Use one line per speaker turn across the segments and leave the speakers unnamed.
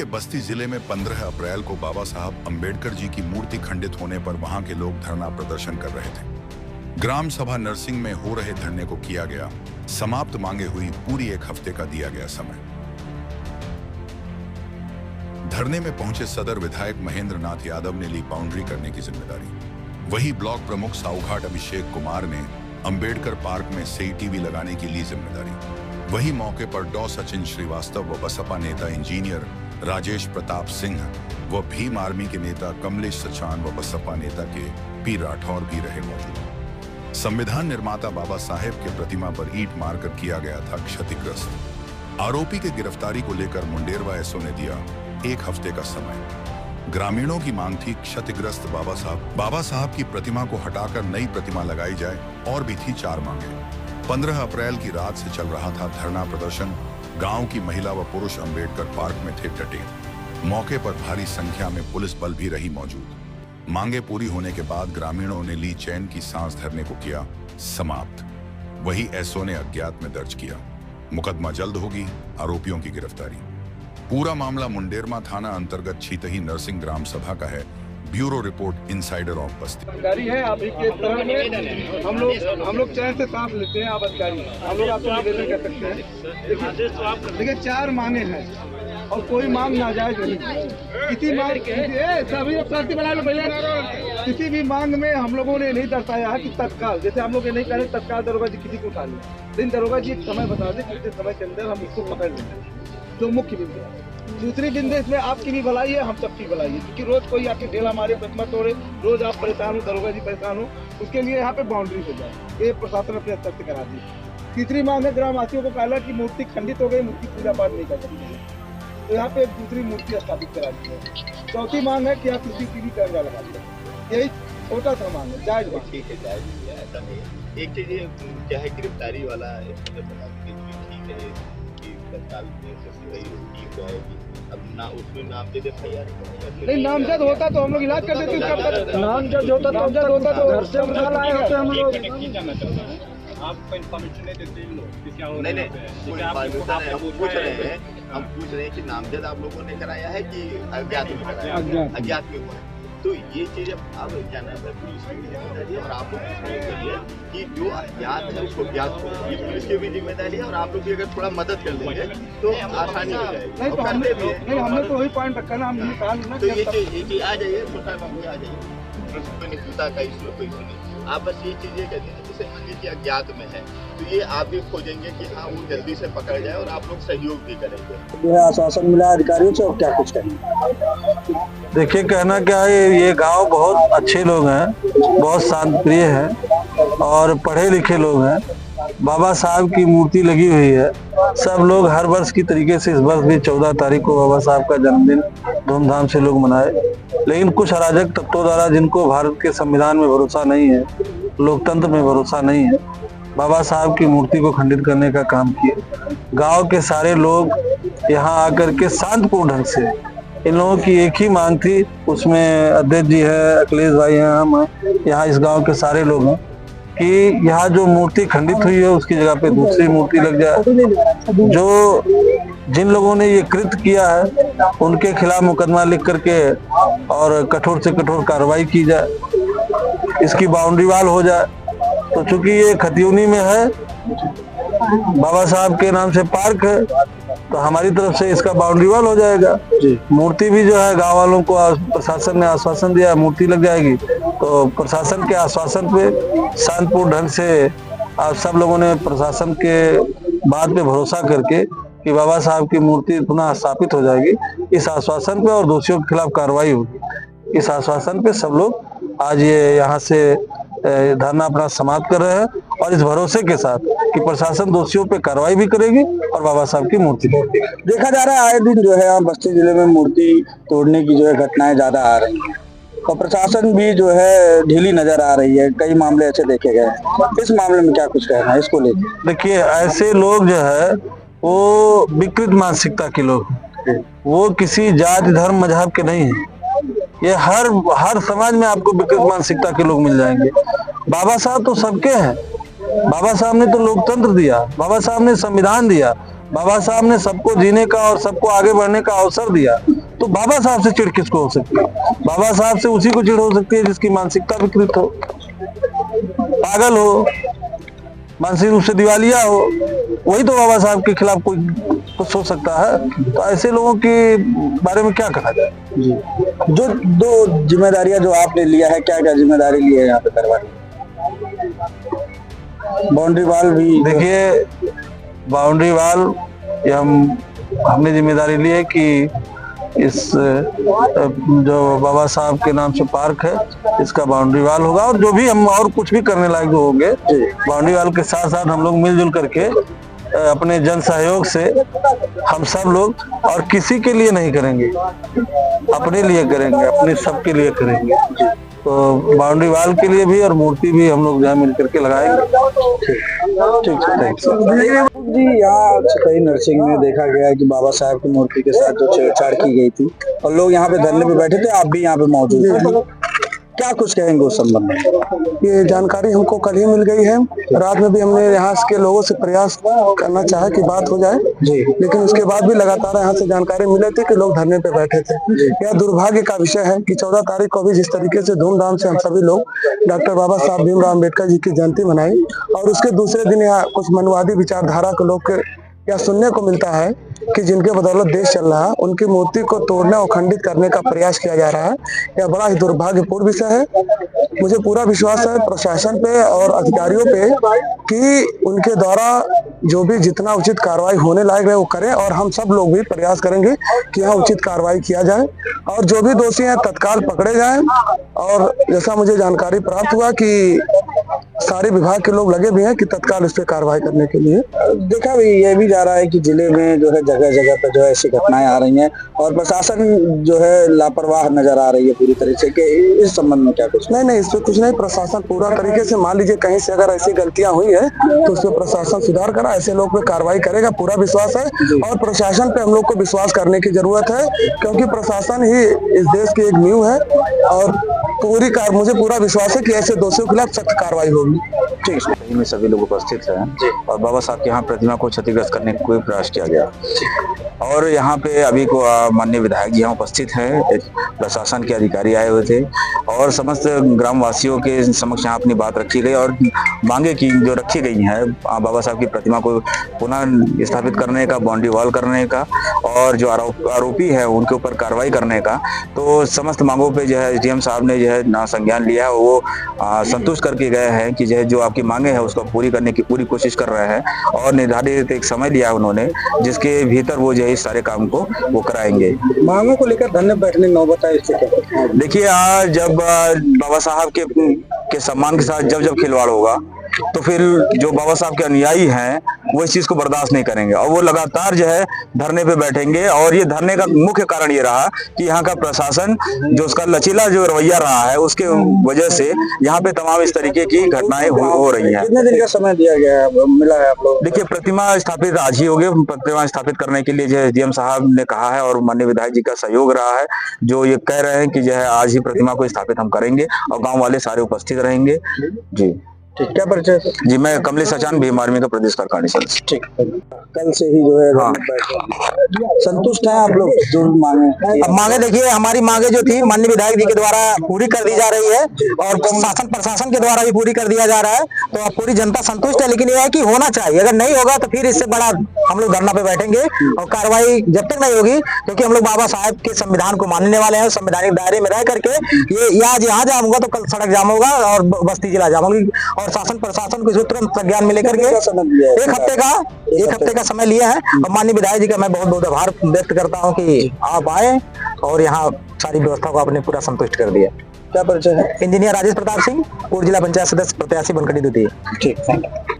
बस्ती जिले में 15 अप्रैल को बाबा साहब अंबेडकर जी की मूर्ति खंडित होने पर वहां के लोग धरना प्रदर्शन कर रहे थे। ग्राम सभा नरसिंह में हो रहे धरने को किया गया समाप्त। मांगे हुई पूरी 1 हफ्ते का दिया गया समय। धरने में पहुंचे सदर विधायक महेंद्र नाथ यादव ने ली बाउंड्री करने की जिम्मेदारी। वही ब्लॉक प्रमुख साउघाट अभिषेक कुमार ने अंबेडकर पार्क में सीसीटीवी लगाने की ली जिम्मेदारी। वही मौके पर डॉ सचिन श्रीवास्तव व बसपा नेता इंजीनियर राजेश प्रताप सिंह व भीम आर्मी के नेता कमलेश सचान व बसपा नेता के पी राठौर भी रहे मौजूद। संविधान निर्माता बाबा साहेब के प्रतिमा पर ईंट मारकर किया गया था क्षतिग्रस्त। आरोपी के गिरफ्तारी को लेकर मुंडेरवा एसओ ने दिया 1 हफ्ते का समय। ग्रामीणों की मांग थी क्षतिग्रस्त बाबा साहब की प्रतिमा को हटाकर नई प्रतिमा लगाई जाए और भी थी 4 मांगे। 15 अप्रैल की रात से चल रहा था धरना प्रदर्शन। गांव की महिला व पुरुष अंबेडकर पार्क में थे डटे। मौके पर भारी संख्या में पुलिस बल भी रही मौजूद। मांगे पूरी होने के बाद ग्रामीणों ने ली चैन की सांस। धरने को किया समाप्त। वही एसओ ने अज्ञात में दर्ज किया। मुकदमा जल्द होगी, आरोपियों की गिरफ्तारी। पूरा मामला मुंडेरमा थाना अंतर्गत छीतही नरसिंह ग्राम सभा का है। ब्यूरो रिपोर्ट इनसाइडर ऑफ बस्ती।
अधिकारी है आप के तरह में हम लोग चैन से सांस लेते हैं। आप अधिकारी हम लोग आपको निवेदन कर सकते हैं। देखिए 4 मांगे हैं और कोई मांग नाजायज नहीं। किसी मांग सभी शांति बना लो भैया। किसी भी मांग में हम लोगों ने नहीं दर्शाया है कि तत्काल, जैसे हम लोग ये नहीं करें तत्काल दरोगा जी किसी को उठा लें। लेकिन दरोगा जी एक समय बता दें कितने समय के अंदर हम इसको पकड़ लेंगे। जो मुख्य बिंदु है। दूसरी बिंदु इसमें आपकी भी भलाई है, हम सबकी भलाई है, क्योंकि रोज कोई आपकी ढेला मारे, प्रतिमा तोड़े, रोज आप परेशान हो, दरोगा जी परेशान हो, उसके लिए यहाँ पे बाउंड्री हो जाए। ये प्रशासन अपने स्तर से करा दी। तीसरी मांग है ग्रामवासियों को कहला कि मूर्ति खंडित हो गई, मूर्ति पूजा पाठ नहीं कर सकती है, तो यहाँ पे दूसरी मूर्ति स्थापित करा दी है। चौथी मांग है कि आप CCTV कैमरा लगा दें। यही छोटा सा मांग है, जायज मांग।
ठीक है, जायज है, ऐसा नहीं। एक चीज ये क्या है, गिरफ्तारी वाला ठीक है तत्काल ठीक जाएगी। अब ना उसमें नामजद FIR
नहीं, नामजद होता तो हम लोग इलाज कर देते। नामजद होता तो घर से उठा लाए होते हम लोग।
आपको इन्फॉर्मेशन नहीं देते लोग क्या हो
रहा है? नहीं, हम पूछ रहे हैं कि नामजद आप लोगों ने कराया है कि अज्ञात में कराया? अज्ञात में हुआ। तो ये चीज अब क्या नाम है, पुलिस की भी जिम्मेदारी है और आप लोग की जिम्मेदारी है कि जो अज्ञात है उसको ज्ञात करो। ये पुलिस की भी जिम्मेदारी है और आप लोग भी अगर थोड़ा मदद कर देंगे तो आसानी हो जाएगी।
नहीं तो हमने तो वही पॉइंट रखा ना, हमने कहा ना।
तो ये चीज आ जाइए, छोटा बाबू आ जाइए। निपुणता का इशू कोई नहीं। आप बस ये चीजें कहते हैं, जैसे मान लीजिए अज्ञात में है तो ये आप भी खोजेंगे कि हाँ वो जल्दी से पकड़ जाए और आप लोग सहयोग भी करेंगे।
यह आश्वासन मिला अधिकारियों से और क्या कुछ करेंगे?
देखिए कहना क्या है, ये गांव बहुत अच्छे लोग हैं, बहुत शांत प्रिय हैं और पढ़े लिखे लोग हैं। बाबा साहब की मूर्ति लगी हुई है। सब लोग हर वर्ष की तरीके से इस वर्ष भी 14 तारीख को बाबा साहब का जन्मदिन धूमधाम से लोग मनाए। लेकिन कुछ अराजक तत्वों द्वारा, जिनको भारत के संविधान में भरोसा नहीं है, लोकतंत्र में भरोसा नहीं है, बाबा साहब की मूर्ति को खंडित करने का काम किए। गांव के सारे लोग यहाँ आकर के शांतिपूर्ण ढंग से, इन लोगों की एक ही मांग थी, उसमें अध्यक्ष जी है, अखिलेश भाई हैं, हम हैं, यहाँ इस गांव के सारे लोग हैं कि यहाँ जो मूर्ति खंडित हुई है उसकी जगह पे दूसरी मूर्ति लग जाए। जो जिन लोगों ने ये कृत्य किया है उनके खिलाफ मुकदमा लिख करके और कठोर से कठोर कार्रवाई की जाए, इसकी बाउंड्री वाल हो जाए। तो चूंकि ये खतियूनी में है, बाबा साहब के नाम से पार्क है, तो हमारी तरफ से इसका बाउंड्री वाल हो जाएगा। मूर्ति भी जो है गांव वालों को प्रशासन ने आश्वासन दिया है मूर्ति लग जाएगी, तो प्रशासन के आश्वासन पे शांतिपूर्ण ढंग से आप सब लोगों ने प्रशासन के बात पे भरोसा करके कि बाबा साहब की मूर्ति पुनः स्थापित हो जाएगी, इस आश्वासन पे और दोषियों के खिलाफ कार्रवाई होगी, इस आश्वासन पे सब लोग आज ये यहाँ से धरना अपना समाप्त कर रहे हैं और इस भरोसे के साथ कि प्रशासन दोषियों पे कार्रवाई भी करेगी और बाबा साहब की मूर्ति
देखा जा रहा है आए दिन जो है यहाँ बस्ती जिले में मूर्ति तोड़ने की जो है घटनाएं ज्यादा आ रही है और प्रशासन भी जो है ढीली नजर आ रही है। कई मामले ऐसे देखे गए। इस मामले में क्या कुछ कहना है इसको लेकर?
देखिए ऐसे लोग जो है वो विकृत मानसिकता के लोग, वो किसी जाति धर्म मजहब के नहीं है। ये हर समाज में आपको विकृत मानसिकता के लोग मिल जाएंगे। बाबा साहब तो सबके हैं। बाबा साहब ने तो लोकतंत्र दिया, बाबा साहब ने संविधान दिया, बाबा साहब ने सबको जीने का और सबको आगे बढ़ने का अवसर दिया। तो बाबा साहब से चिढ़ किसको हो सकती है? बाबा साहब से उसी को चिढ़ हो सकती है जिसकी मानसिकता विकृत हो, पागल हो, मानसिक रूप से दिवालिया हो, वही तो बाबा साहब के खिलाफ कोई कुछ सोच सकता है। तो ऐसे लोगों के बारे में क्या कहा जाए?
जो दो जिम्मेदारियां जो आपने लिया है, क्या क्या जिम्मेदारी ली है यहाँ पे करवाने? बाउंड्री वाल भी
देखिए, बाउंड्री वाल ये हमने जिम्मेदारी ली है कि इस जो बाबा साहब के नाम से पार्क है, इसका बाउंड्री वाल होगा, और जो भी हम और कुछ भी करने लायक होंगे बाउंड्री वाल के साथ साथ हम लोग मिलजुल करके अपने जन सहयोग से हम सब लोग, और किसी के लिए नहीं करेंगे, अपने लिए करेंगे, अपने सबके लिए करेंगे। तो बाउंड्री वाल के लिए भी और मूर्ति भी हम लोग यहाँ मिल करके लगाएंगे। ठीक है
जी। यहाँ छतई नरसिंह में देखा गया है कि बाबा साहब की मूर्ति के साथ जो छेड़छाड़ की गई थी और लोग यहाँ पे धरने पे बैठे थे, आप भी यहाँ पे मौजूद थे, क्या कुछ कहेंगे उस संबंध में?
ये जानकारी हमको कल ही मिल गई है। रात में भी हमने यहाँ के लोगों से प्रयास करना चाहा कि बात हो जाए, लेकिन उसके बाद भी लगातार यहाँ से जानकारी मिली थी कि लोग धरने पे बैठे थे। यह दुर्भाग्य का विषय है कि 14 तारीख को भी जिस तरीके से धूमधाम से हम सभी लोग डॉक्टर बाबा साहब भीमराव अम्बेडकर जी की जयंती मनाई, और उसके दूसरे दिन यहाँ कुछ मनवादी विचारधारा के लोग के यह सुनने को मिलता है कि जिनके बदौलत देश चल रहा है, उनकी मूर्ति को तोड़ने और खंडित करने का प्रयास किया जा रहा है। यह बड़ा ही दुर्भाग्यपूर्ण विषय है। मुझे पूरा विश्वास है प्रशासन पे और अधिकारियों पे कि उनके द्वारा जो भी जितना उचित कार्रवाई होने लायक है वो करें, और हम सब लोग भी प्रयास करेंगे कि यहाँ उचित कार्रवाई किया जाए और जो भी दोषी हैं तत्काल पकड़े जाएं। और जैसा मुझे जानकारी प्राप्त हुआ कि सारे विभाग के लोग लगे भी हैं कि तत्काल इस पे कार्रवाई करने के लिए।
देखा भी ये भी जा रहा है कि जिले में जो है जगह जगह पे जो है ऐसी घटनाएं आ रही हैं और प्रशासन जो है लापरवाह नजर आ रही है पूरी तरह से, कि इस संबंध में क्या कुछ?
नहीं, इस पे कुछ नहीं। प्रशासन पूरा तरीके से, मान लीजिए कहीं से अगर ऐसी गलतियां हुई है तो उस पर प्रशासन सुधार करा, ऐसे लोग पे कार्रवाई करेगा, पूरा विश्वास है। और प्रशासन पे हम लोग को विश्वास करने की जरूरत है, क्योंकि प्रशासन ही इस देश की एक नींव है, और मुझे पूरा विश्वास है कि ऐसे दोषियों के खिलाफ सख्त कार्रवाई होगी।
ठीक है।
में सभी लोग उपस्थित हैं और बाबा साहब के यहाँ प्रतिमा को क्षतिग्रस्त करने का कोई प्रयास किया गया, और यहाँ पे अभी को माननीय विधायक जी यहाँ उपस्थित हैं, प्रशासन के अधिकारी आए हुए थे, और समस्त ग्रामवासियों के समक्ष यहाँ अपनी बात रखी गई और मांगे की जो रखी गई हैं बाबा साहब की प्रतिमा को पुनः स्थापित करने का, बाउंड्री वॉल करने का, और जो आरोपी है उनके ऊपर कार्रवाई करने का। तो समस्त मांगों पे जो है एसडीएम साहब ने जो है संज्ञान लिया, वो संतुष्ट करके गए हैं कि जो आपकी मांगे है उसको पूरी करने की पूरी कोशिश कर रहे हैं, और निर्धारित एक समय लिया उन्होंने जिसके भीतर वो जो है इस सारे काम को वो कराएंगे।
मांगों को लेकर धरने बैठने नौबत है, इससे क्या?
देखिए, जब बाबा साहब के सम्मान के साथ जब खिलवाड़ होगा तो फिर जो बाबा साहब के अनुयायी हैं वो इस चीज को बर्दाश्त नहीं करेंगे, और वो लगातार जो है धरने पे बैठेंगे। और ये धरने का मुख्य कारण ये रहा कि यहाँ का प्रशासन जो उसका लचीला जो रवैया रहा है उसके वजह से यहाँ पे तमाम इस तरीके की घटनाएं हो रही हैं।
कितने दिन का समय दिया गया है, मिला है आप लोग?
देखिए, प्रतिमा स्थापित आज ही होगी। प्रतिमा स्थापित करने के लिए जो है एसडीएम साहब ने कहा है और माननीय विधायक जी का सहयोग रहा है, जो ये कह रहे हैं कि जो है आज ही प्रतिमा को स्थापित हम करेंगे और गाँव वाले सारे उपस्थित रहेंगे। जी
ठीक, क्या परिचय?
जी, मैं कमलेश सचान, भीम आर्मी का प्रदेश कार्यकारिणी सदस्य।
ठीक, कल से ही जो है संतुष्ट हैं आप लोग जो मांगे?
अब मांगे देखिए, हमारी मांगे जो थी माननीय विधायक जी के द्वारा पूरी कर दी जा रही है, और शासन प्रशासन के द्वारा भी पूरी कर दिया जा रहा है। तो अब पूरी जनता संतुष्ट है, लेकिन यह है कि होना चाहिए। अगर नहीं होगा तो फिर इससे बड़ा हम लोग धरना पे बैठेंगे, और कार्रवाई जब तक नहीं होगी, क्योंकि हम लोग बाबा साहब के संविधान को मानने वाले हैं, संवैधानिक दायरे में रह करके ये यहाँ जाम होगा तो कल सड़क जाम होगा और बस्ती जिला जाम होगी। और शासन प्रशासन को तुरंत संज्ञान में लेकर के एक हफ्ते का समय लिया है, और माननीय विधायक जी का मैं बहुत बहुत आभार व्यक्त करता हूं कि आप आए और यहाँ सारी व्यवस्था को आपने पूरा संतुष्ट कर दिया।
क्या परिचय है?
इंजीनियर राजेश प्रताप सिंह, पूर्व जिला पंचायत सदस्य, प्रत्याशी बनखड़ी द्वितीय।
ठीक,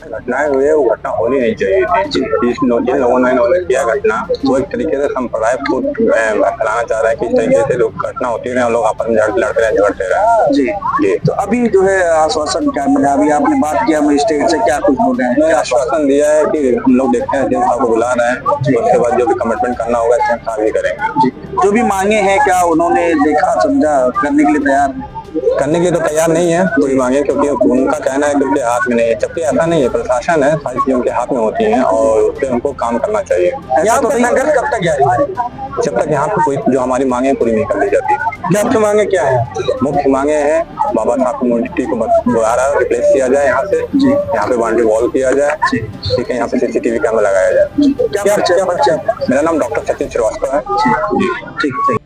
घटनाएं हुई है वो घटना होनी नहीं चाहिए थी। जिन लोगों ने किया घटना, वो एक तरीके से संप्रदाय को फैलाना चाह रहा है कि इस तरीके से लोग घटना होती है और लोग आपस में लड़ते रहे, झगड़ते रहे।
जी, तो अभी जो है आश्वासन क्या मिला? अभी आपने बात किया मजिस्ट्रेट से, क्या कुछ बोले हैं?
आश्वासन दिया है कि हम लोग देखते हैं, एसडीएम साहब को बुला रहे हैं, उसके बाद जो भी कमिटमेंट करना होगा एसडीएम साहब भी करेंगे।
जो भी मांगे हैं क्या उन्होंने देखा समझा करने के लिए तैयार?
करने के लिए तो तैयार नहीं है पूरी मांगे, क्योंकि उनका कहना है कि उनके हाथ में नहीं है, जबकि ऐसा नहीं है। प्रशासन है, सारी चीजें उनके हाथ में होती हैं और उस पर उनको काम करना चाहिए।
यहाँ तो संघर्ष कब तक जारी है?
जब तक यहाँ पे कोई जो हमारी मांगे पूरी नहीं कर दी जाती।
मुख्य मांगे क्या है?
मुख्य मांगे हैं बाबा साहब की मूर्ति को दोबारा रिप्लेस किया जाए, यहाँ से यहाँ पे बाउंड्री वॉल किया जाए, ठीक है, यहाँ पे CCTV कैमरा लगाया जाए।
क्या परिचय?
मेरा नाम डॉक्टर सचिन श्रीवास्तव है।
ठीक है।